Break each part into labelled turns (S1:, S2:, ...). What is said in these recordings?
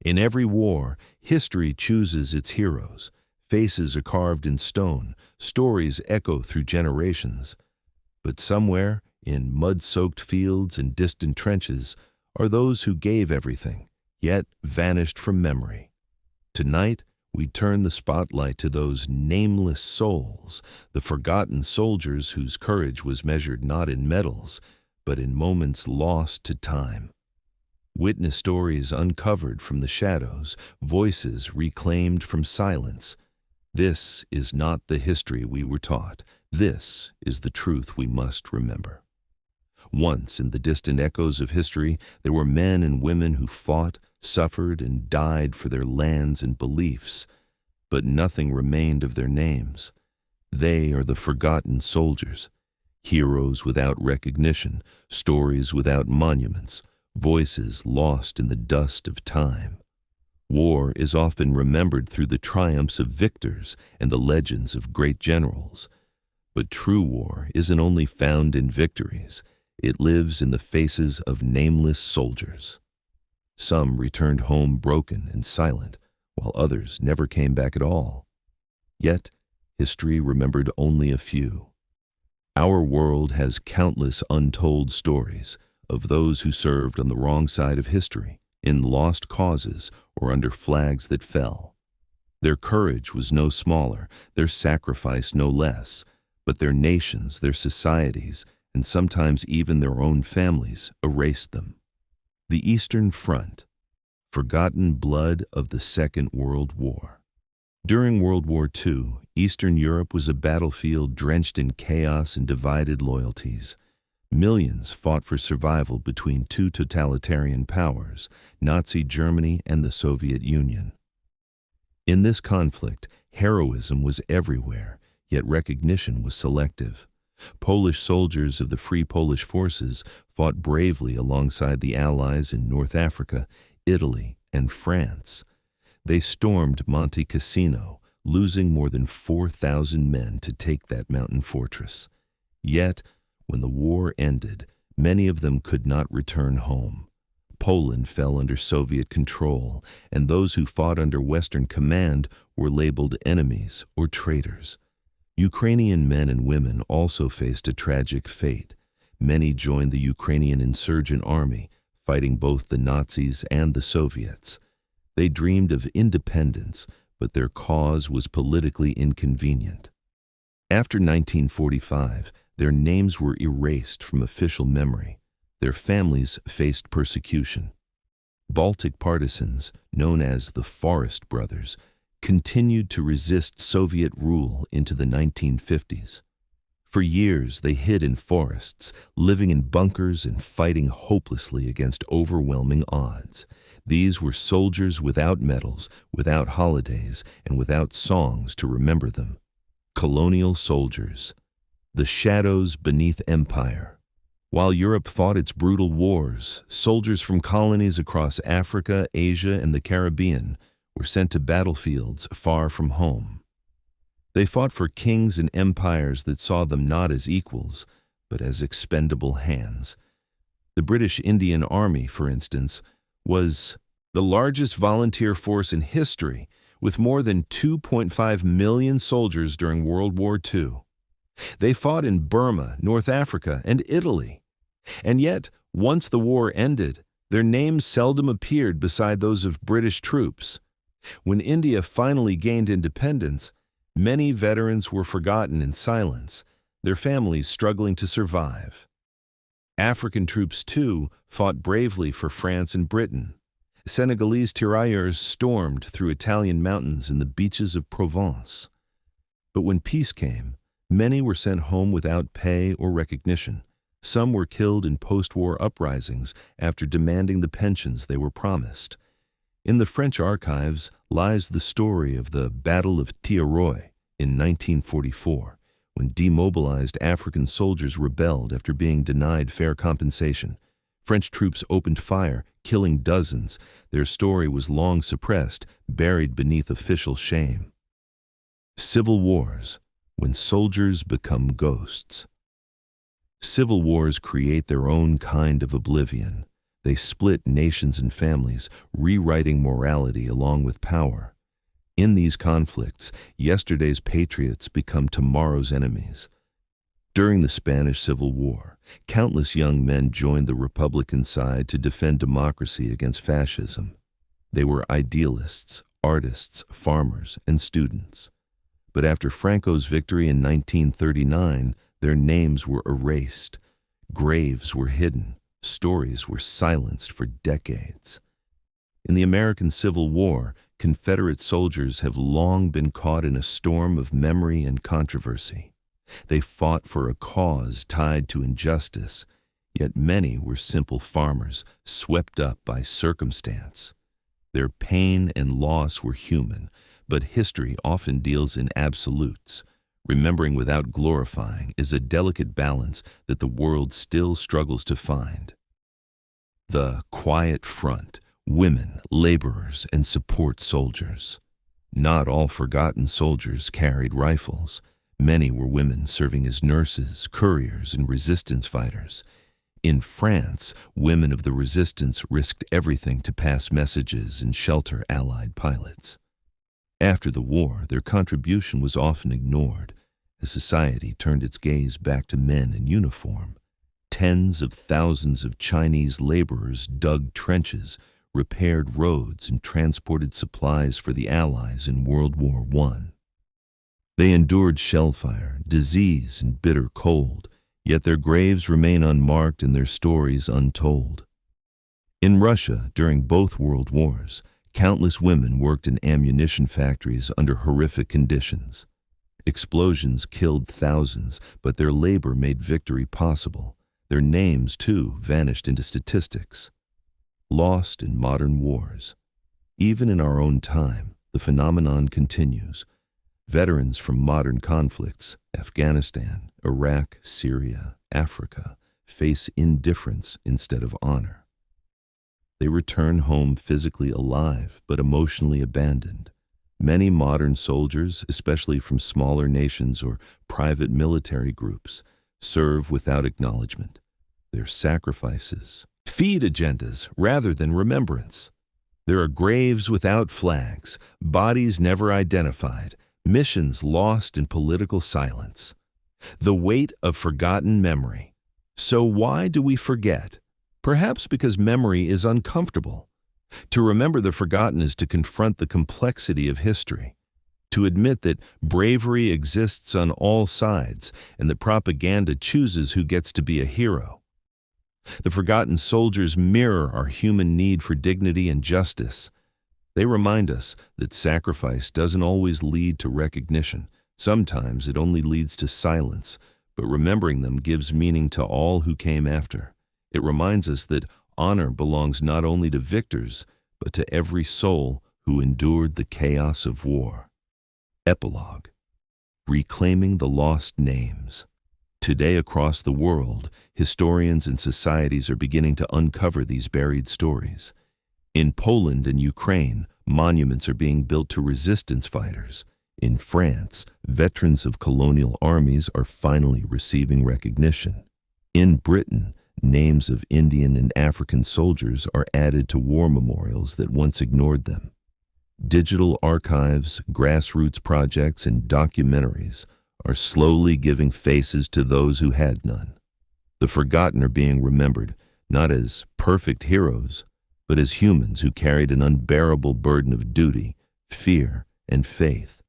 S1: In every war, history chooses its heroes. Faces are carved in stone, stories echo through generations. But somewhere, in mud-soaked fields and distant trenches, are those who gave everything, yet vanished from memory. Tonight, we turn the spotlight to those nameless souls, the forgotten soldiers whose courage was measured not in medals, but in moments lost to time. Witness stories uncovered from the shadows, voices reclaimed from silence. This is not the history we were taught. This is the truth we must remember. Once, in the distant echoes of history, there were men and women who fought, suffered, and died for their lands and beliefs, but nothing remained of their names. They are the forgotten soldiers, heroes without recognition, stories without monuments, voices lost in the dust of time. War is often remembered through the triumphs of victors and the legends of great generals. But true war isn't only found in victories. It lives in the faces of nameless soldiers. Some returned home broken and silent, while others never came back at all. Yet, history remembered only a few. Our world has countless untold stories of those who served on the wrong side of history, in lost causes or under flags that fell. Their courage was no smaller, their sacrifice no less, but their nations, their societies, and sometimes even their own families erased them. The Eastern Front, forgotten blood of the Second World War. During World War II, Eastern Europe was a battlefield drenched in chaos and divided loyalties. Millions fought for survival between two totalitarian powers, Nazi Germany and the Soviet Union. In this conflict, heroism was everywhere, yet recognition was selective. Polish soldiers of the Free Polish Forces fought bravely alongside the Allies in North Africa, Italy, and France. They stormed Monte Cassino, losing more than 4,000 men to take that mountain fortress. Yet, when the war ended, many of them could not return home. Poland fell under Soviet control, and those who fought under Western command were labeled enemies or traitors. Ukrainian men and women also faced a tragic fate. Many joined the Ukrainian insurgent army, fighting both the Nazis and the Soviets. They dreamed of independence, but their cause was politically inconvenient. After 1945, their names were erased from official memory. Their families faced persecution. Baltic partisans, known as the Forest Brothers, continued to resist Soviet rule into the 1950s. For years, they hid in forests, living in bunkers and fighting hopelessly against overwhelming odds. These were soldiers without medals, without holidays, and without songs to remember them. Colonial soldiers. The shadows beneath empire. While Europe fought its brutal wars, soldiers from colonies across Africa, Asia, and the Caribbean were sent to battlefields far from home. They fought for kings and empires that saw them not as equals, but as expendable hands. The British Indian Army, for instance, was the largest volunteer force in history, with more than 2.5 million soldiers during World War II. They fought in Burma, North Africa, and Italy. And yet, once the war ended, their names seldom appeared beside those of British troops. When India finally gained independence, many veterans were forgotten in silence, their families struggling to survive. African troops, too, fought bravely for France and Britain. Senegalese tirailleurs stormed through Italian mountains and the beaches of Provence. But when peace came, many were sent home without pay or recognition. Some were killed in post-war uprisings after demanding the pensions they were promised. In the French archives lies the story of the Battle of Thiaroye in 1944, when demobilized African soldiers rebelled after being denied fair compensation. French troops opened fire, killing dozens. Their story was long suppressed, buried beneath official shame. Civil wars, when soldiers become ghosts. Civil wars create their own kind of oblivion. They split nations and families, rewriting morality along with power. In these conflicts, yesterday's patriots become tomorrow's enemies. During the Spanish Civil War, countless young men joined the Republican side to defend democracy against fascism. They were idealists, artists, farmers, and students. But after Franco's victory in 1939, their names were erased. Graves were hidden. Stories were silenced for decades. In the American Civil War, Confederate soldiers have long been caught in a storm of memory and controversy. They fought for a cause tied to injustice, yet many were simple farmers, swept up by circumstance. Their pain and loss were human, but history often deals in absolutes. Remembering without glorifying is a delicate balance that the world still struggles to find. The quiet front, women, laborers, and support soldiers. Not all forgotten soldiers carried rifles. Many were women serving as nurses, couriers, and resistance fighters. In France, women of the resistance risked everything to pass messages and shelter Allied pilots. After the war, their contribution was often ignored, as society turned its gaze back to men in uniform. Tens of thousands of Chinese laborers dug trenches, repaired roads, and transported supplies for the Allies in World War I. They endured shellfire, disease, and bitter cold, yet their graves remain unmarked and their stories untold. In Russia, during both world wars, countless women worked in ammunition factories under horrific conditions. Explosions killed thousands, but their labor made victory possible. Their names, too, vanished into statistics. Lost in modern wars. Even in our own time, the phenomenon continues. Veterans from modern conflicts, Afghanistan, Iraq, Syria, Africa, face indifference instead of honor. They return home physically alive but emotionally abandoned. Many modern soldiers, especially from smaller nations or private military groups, serve without acknowledgement. Their sacrifices feed agendas rather than remembrance. There are graves without flags, bodies never identified, missions lost in political silence. The weight of forgotten memory. So why do we forget? Perhaps because memory is uncomfortable. To remember the forgotten is to confront the complexity of history, to admit that bravery exists on all sides and that propaganda chooses who gets to be a hero. The forgotten soldiers mirror our human need for dignity and justice. They remind us that sacrifice doesn't always lead to recognition. Sometimes it only leads to silence, but remembering them gives meaning to all who came after. It reminds us that honor belongs not only to victors, but to every soul who endured the chaos of war. Epilogue. Reclaiming the lost names. Today across the world, historians and societies are beginning to uncover these buried stories. In Poland and Ukraine, monuments are being built to resistance fighters. In France, veterans of colonial armies are finally receiving recognition. In Britain, names of Indian and African soldiers are added to war memorials that once ignored them. Digital archives, grassroots projects, and documentaries are slowly giving faces to those who had none. The forgotten are being remembered, not as perfect heroes, but as humans who carried an unbearable burden of duty, fear, and faith.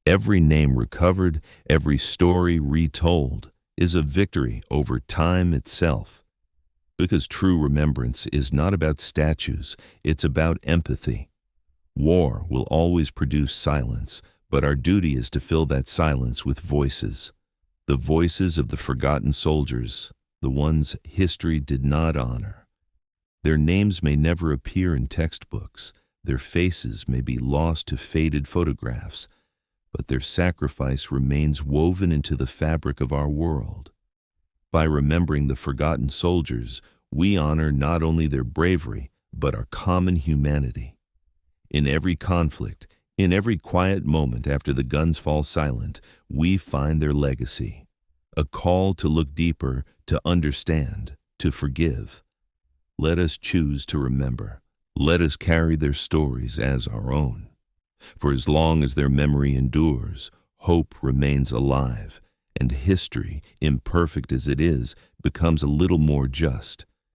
S1: Every name recovered, every story retold, is a victory over time itself. Because true remembrance is not about statues, it's about empathy. War will always produce silence, but our duty is to fill that silence with voices. The voices of the forgotten soldiers, the ones history did not honor. Their names may never appear in textbooks, their faces may be lost to faded photographs, but their sacrifice remains woven into the fabric of our world. By remembering the forgotten soldiers, we honor not only their bravery, but our common humanity. In every conflict, in every quiet moment after the guns fall silent, we find their legacy. A call to look deeper, to understand, to forgive. let us choose to remember. Let us carry their stories as our own. For as long as their memory endures, hope remains alive, and history, imperfect as it is, becomes a little more just.